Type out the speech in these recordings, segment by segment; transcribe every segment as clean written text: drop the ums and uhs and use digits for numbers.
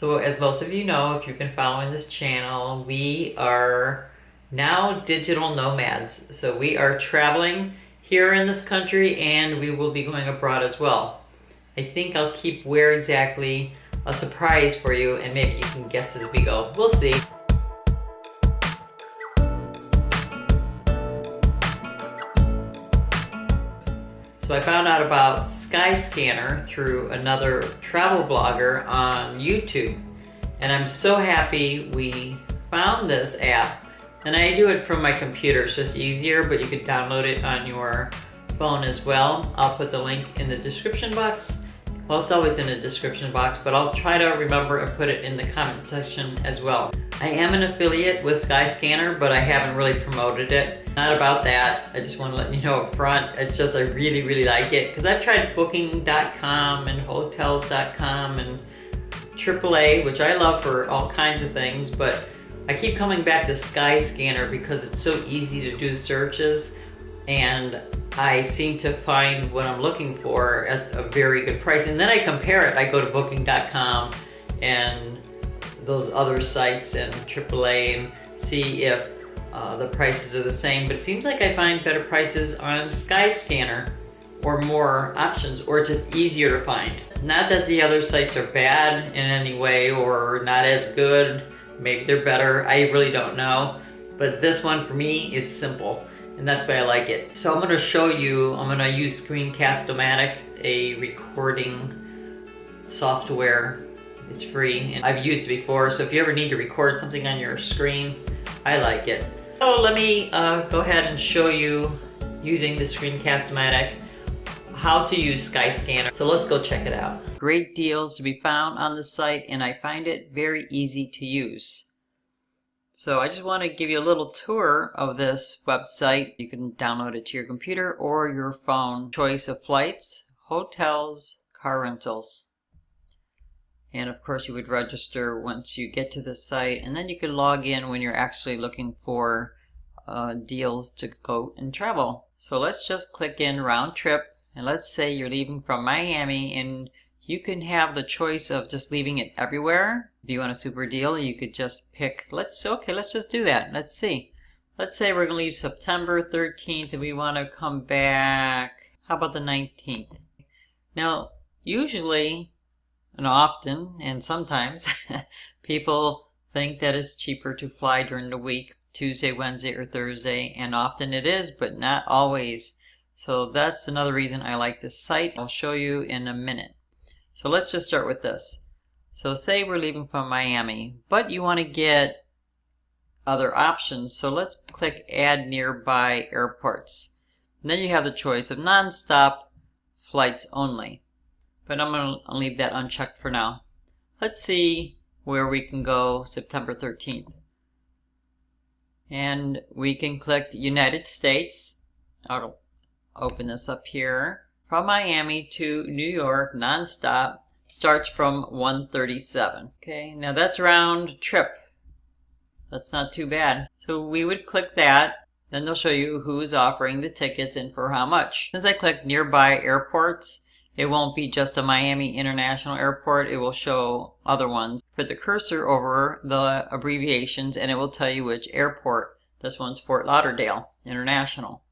So as most of you know, if you've been following this channel, we are now digital nomads. So we are traveling here in this country and we will be going abroad as well. I think I'll keep where exactly a surprise for you, and maybe you can guess as we go. We'll see. So I found out about Skyscanner through another travel vlogger on YouTube. And I'm so happy we found this app. And I do it from my computer, it's just easier, but you can download it on your phone as well. I'll put the link in the description box. Well, it's always in the description box, but I'll try to remember and put it in the comment section as well. I am an affiliate with Skyscanner, but I haven't really promoted it. Not about that, I just want to let you know up front. It's just I really like it, because I've tried booking.com and hotels.com and AAA, which I love for all kinds of things, but I keep coming back to Skyscanner because it's so easy to do searches, and I seem to find what I'm looking for at a very good price. And then I compare it. I go to booking.com and those other sites and AAA and see if the prices are the same. But it seems like I find better prices on Skyscanner, or more options, or it's just easier to find. Not that the other sites are bad in any way or not as good. Maybe they're better. I really don't know. But this one for me is simple, and that's why I like it. So I'm going to show you, I'm going to use Screencas-o-matic, a recording software. It's free, and I've used it before, so if you ever need to record something on your screen, I like it. So let me go ahead and show you, using the Screencas-o-matic, how to use Skyscanner. So let's go check it out. Great deals to be found on the site, and I find it very easy to use. So I just want to give you a little tour of this website. You can download it to your computer or your phone. Choice of flights, hotels, car rentals. And of course you would register once you get to the site, and then you can log in when you're actually looking for deals to go and travel. So let's just click in round trip, and let's say you're leaving from Miami, and you can have the choice of just leaving it everywhere. If you want a super deal, you could just pick, let's just do that. Let's see. Let's say we're gonna leave September 13th and we want to come back, how about the 19th? Now, usually, and often, and sometimes, people think that it's cheaper to fly during the week, Tuesday, Wednesday, or Thursday, and often it is, but not always. So that's another reason I like this site. I'll show you in a minute. So let's just start with this. So say we're leaving from Miami, but you want to get other options. So let's click Add Nearby Airports. And then you have the choice of non-stop flights only. But I'm going to leave that unchecked for now. Let's see where we can go September 13th. And we can click United States. I'll open this up here. From Miami to New York, non-stop, starts from 137. Okay, now that's round trip. That's not too bad. So we would click that. Then they'll show you who's offering the tickets and for how much. Since I click Nearby Airports, it won't be just a Miami International Airport, it will show other ones. Put the cursor over the abbreviations and it will tell you which airport. This one's Fort Lauderdale International.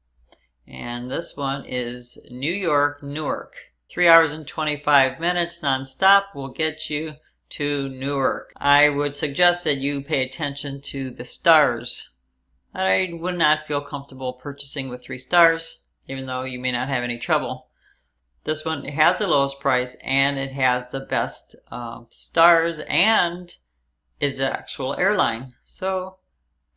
And this one is New York, Newark. 3 hours and 25 minutes non-stop will get you to Newark. I would suggest that you pay attention to the stars. I would not feel comfortable purchasing with 3 stars, even though you may not have any trouble. This one has the lowest price and it has the best stars and is an actual airline. So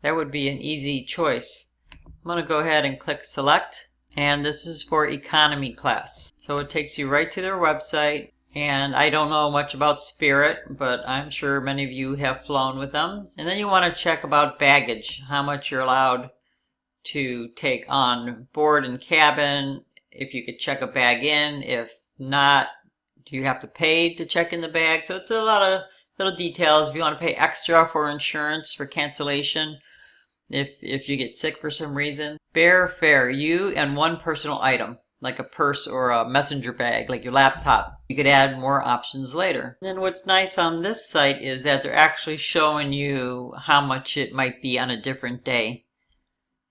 that would be an easy choice. I'm going to go ahead and click Select, and this is for economy class. So it takes you right to their website, and I don't know much about Spirit, but I'm sure many of you have flown with them. And then you want to check about baggage, how much you're allowed to take on board and cabin, if you could check a bag in, if not, do you have to pay to check in the bag? So it's a lot of little details. If you want to pay extra for insurance for cancellation, if you get sick for some reason. Bear fare, you and one personal item. like a purse or a messenger bag, like your laptop. You could add more options later. And then what's nice on this site is that they're actually showing you how much it might be on a different day.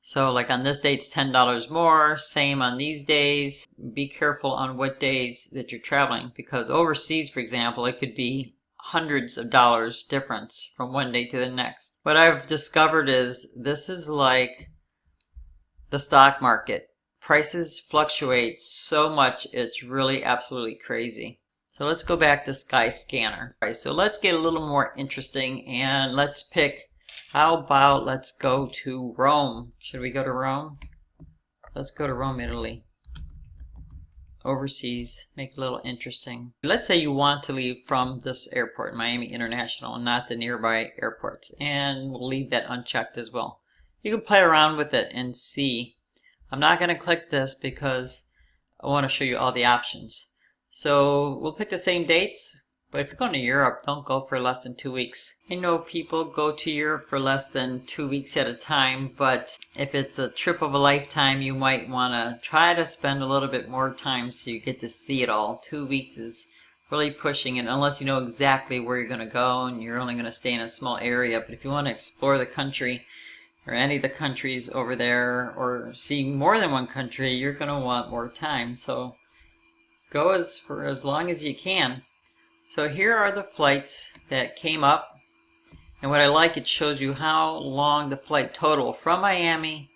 So like on this day it's $10 more, same on these days. Be careful on what days that you're traveling, because overseas, for example, it could be hundreds of dollars difference from one day to the next. What I've discovered is this is like the stock market. Prices fluctuate so much, it's really absolutely crazy. So let's go back to Skyscanner. All right, so let's get a little more interesting and let's pick, how about let's go to Rome. Should we go to Rome? Let's go to Rome, Italy. Overseas, make it a little interesting. Let's say you want to leave from this airport, Miami International, and not the nearby airports, and we'll leave that unchecked as well. You can play around with it and see. I'm not going to click this because I want to show you all the options. So we'll pick the same dates, but if you're going to Europe, don't go for less than 2 weeks. I know people go to Europe for less than 2 weeks at a time, but if it's a trip of a lifetime, you might want to try to spend a little bit more time so you get to see it all. 2 weeks is really pushing it, unless you know exactly where you're going to go and you're only going to stay in a small area. But if you want to explore the country, or any of the countries over there, or see more than one country, you're going to want more time. So go for as long as you can. So here are the flights that came up. And what I like, it shows you how long the flight total from Miami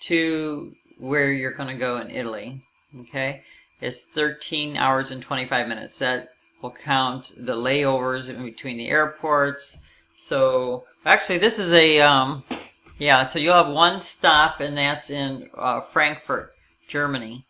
to where you're going to go in Italy. Okay, it's 13 hours and 25 minutes. That will count the layovers in between the airports. So actually this is a yeah, so you'll have one stop, and that's in Frankfurt, Germany.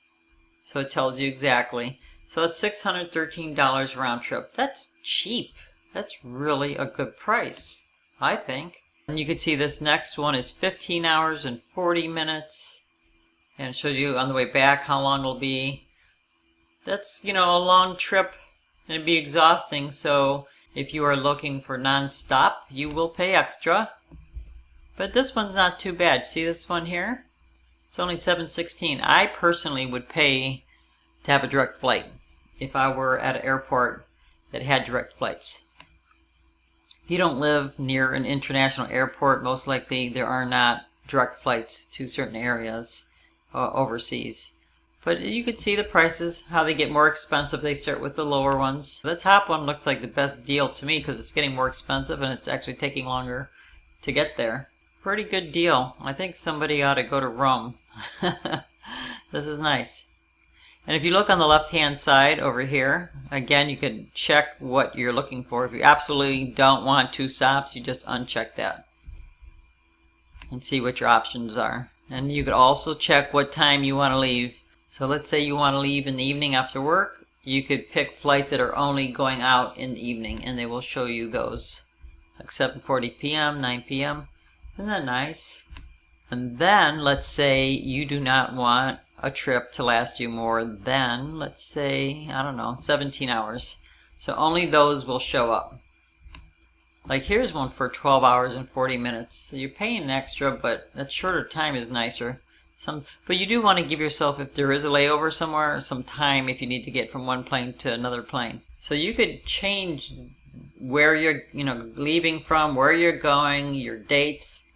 So it tells you exactly. So it's $613 round trip. That's cheap. That's really a good price, I think. And you can see this next one is 15 hours and 40 minutes. And it shows you on the way back how long it'll be. That's, you know, a long trip, and it'd be exhausting. So if you are looking for non-stop, you will pay extra. But this one's not too bad. See this one here? It's only $716. I personally would pay to have a direct flight if I were at an airport that had direct flights. If you don't live near an international airport, most likely there are not direct flights to certain areas overseas. But you can see the prices, how they get more expensive. They start with the lower ones. The top one looks like the best deal to me because it's getting more expensive and it's actually taking longer to get there. Pretty good deal. I think somebody ought to go to Rome. This is nice. And if you look on the left hand side over here, again, you can check what you're looking for. If you absolutely don't want 2 stops, you just uncheck that and see what your options are. And you could also check what time you want to leave. So let's say you want to leave in the evening after work. You could pick flights that are only going out in the evening, and they will show you those, like 7:40 p.m., 9 p.m. Isn't that nice? And then let's say you do not want a trip to last you more than, let's say, I don't know, 17 hours. So only those will show up. Like here's one for 12 hours and 40 minutes. So you're paying an extra, but that shorter time is nicer. But you do want to give yourself, if there is a layover somewhere, some time if you need to get from one plane to another plane. So you could change where you're, leaving from, where you're going, your dates.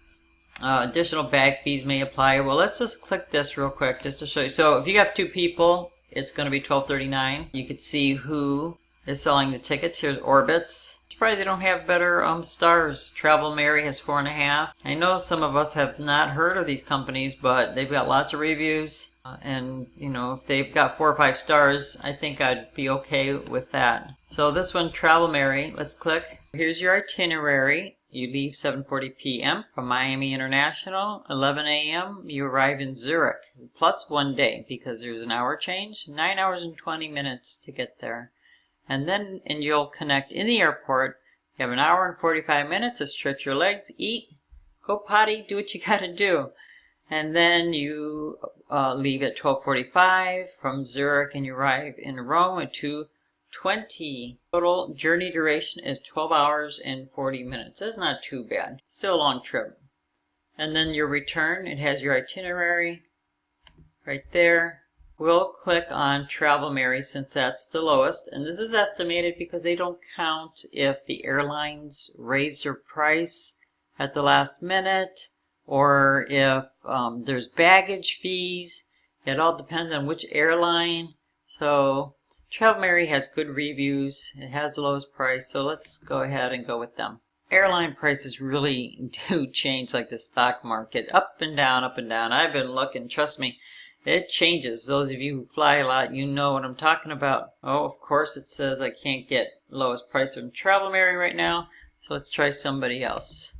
Additional bag fees may apply. Well, let's just click this real quick just to show you. So if you have 2 people, it's going to be $12.39. You could see who is selling the tickets. Here's Orbitz. Surprised they don't have better stars. Travel Mary has 4.5. I know some of us have not heard of these companies, but they've got lots of reviews. And, if they've got 4 or 5 stars, I think I'd be okay with that. So this one, Travel Mary, let's click. Here's your itinerary. You leave 7:40 p.m. from Miami International. 11 a.m. you arrive in Zurich. Plus 1 day because there's an hour change. 9 hours and 20 minutes to get there. And you'll connect in the airport. You have an hour and 45 minutes to stretch your legs, eat, go potty, do what you gotta do. And then you leave at 12:45 from Zurich and you arrive in Rome at 2:20. Total journey duration is 12 hours and 40 minutes. That's not too bad. Still a long trip. And then your return, it has your itinerary right there. We'll click on Travelmary since that's the lowest, and this is estimated because they don't count if the airlines raise their price at the last minute or if there's baggage fees. It all depends on which airline. So Travelmary has good reviews. It has the lowest price, so let's go ahead and go with them. Airline prices really do change like the stock market, up and down, up and down. I've been looking, trust me, it changes. Those of you who fly a lot, you know what I'm talking about. Oh, of course it says I can't get lowest price from Travelmary right now, so let's try somebody else.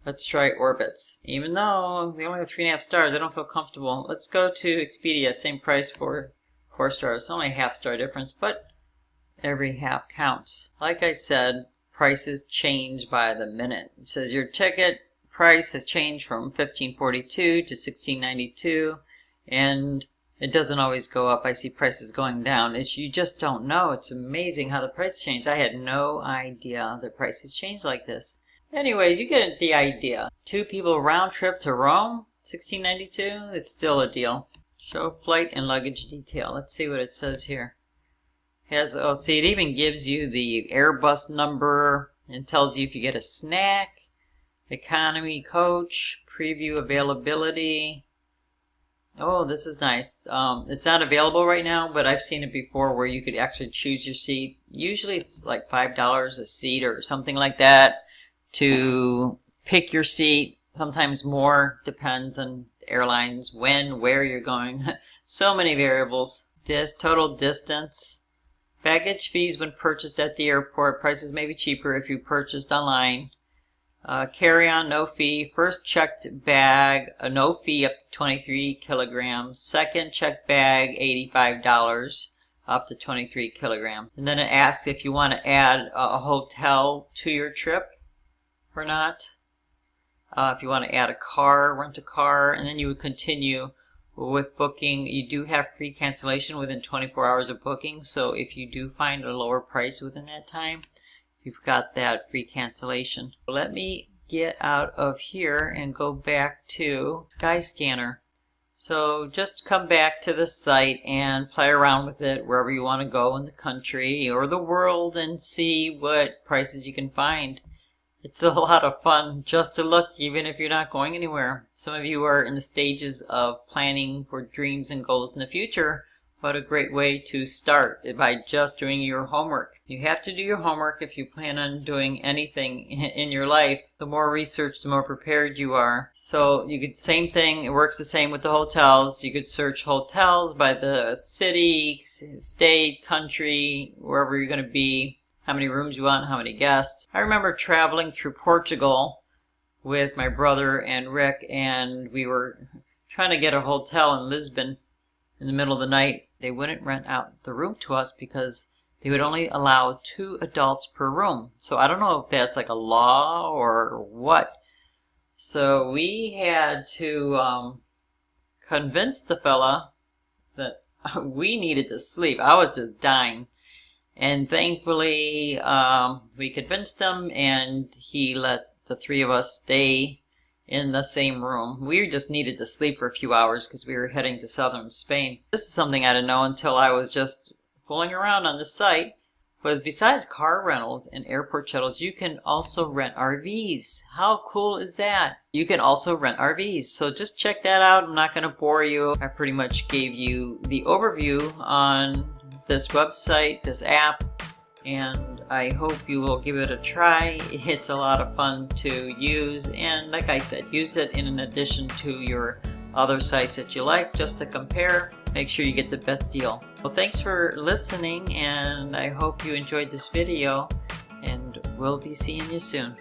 Let's try Orbitz. Even though they only have 3.5 stars, I don't feel comfortable. Let's go to Expedia, same price for 4 stars. It's only a half-star difference, but every half counts. Like I said, prices change by the minute. It says your ticket price has changed from $15.42 to $16.92, and it doesn't always go up. I see prices going down. You just don't know. It's amazing how the price changed. I had no idea the prices changed like this. Anyways, you get the idea. 2 people round trip to Rome, $16.92. It's still a deal. Show flight and luggage detail. Let's see what it says here. Oh, see, it even gives you the Airbus number and tells you if you get a snack, economy coach, preview availability. Oh, this is nice. It's not available right now, but I've seen it before where you could actually choose your seat. Usually it's like $5 a seat or something like that to pick your seat. Sometimes more, depends on airlines, when, where you're going. So many variables. Total distance. Baggage fees when purchased at the airport. Prices may be cheaper if you purchased online. Carry-on, no fee. First checked bag, no fee up to 23 kilograms. Second checked bag, $85 up to 23 kilograms. And then it asks if you want to add a hotel to your trip or not. If you want to add a car, rent a car, and then you would continue with booking. You do have free cancellation within 24 hours of booking, so if you do find a lower price within that time, you've got that free cancellation. Let me get out of here and go back to Skyscanner. So just come back to the site and play around with it wherever you want to go in the country or the world and see what prices you can find. It's a lot of fun just to look, even if you're not going anywhere. Some of you are in the stages of planning for dreams and goals in the future. What a great way to start by just doing your homework. You have to do your homework if you plan on doing anything in your life. The more research, the more prepared you are. So you could, same thing, it works the same with the hotels. You could search hotels by the city, state, country, wherever you're going to be. How many rooms you want, how many guests. I remember traveling through Portugal with my brother and Rick, and we were trying to get a hotel in Lisbon in the middle of the night. They wouldn't rent out the room to us because they would only allow 2 adults per room. So I don't know if that's like a law or what. So we had to convince the fella that we needed to sleep. I was just dying. And thankfully, we convinced him, and he let the 3 of us stay in the same room. We just needed to sleep for a few hours because we were heading to southern Spain. This is something I didn't know until I was just fooling around on the site. Was besides car rentals and airport shuttles, you can also rent RVs. How cool is that? You can also rent RVs. So just check that out. I'm not going to bore you. I pretty much gave you the overview on this website, this app, and I hope you will give it a try. It's a lot of fun to use, and like I said, use it in addition to your other sites that you like, just to compare. Make sure you get the best deal. Well, thanks for listening, and I hope you enjoyed this video, and we'll be seeing you soon.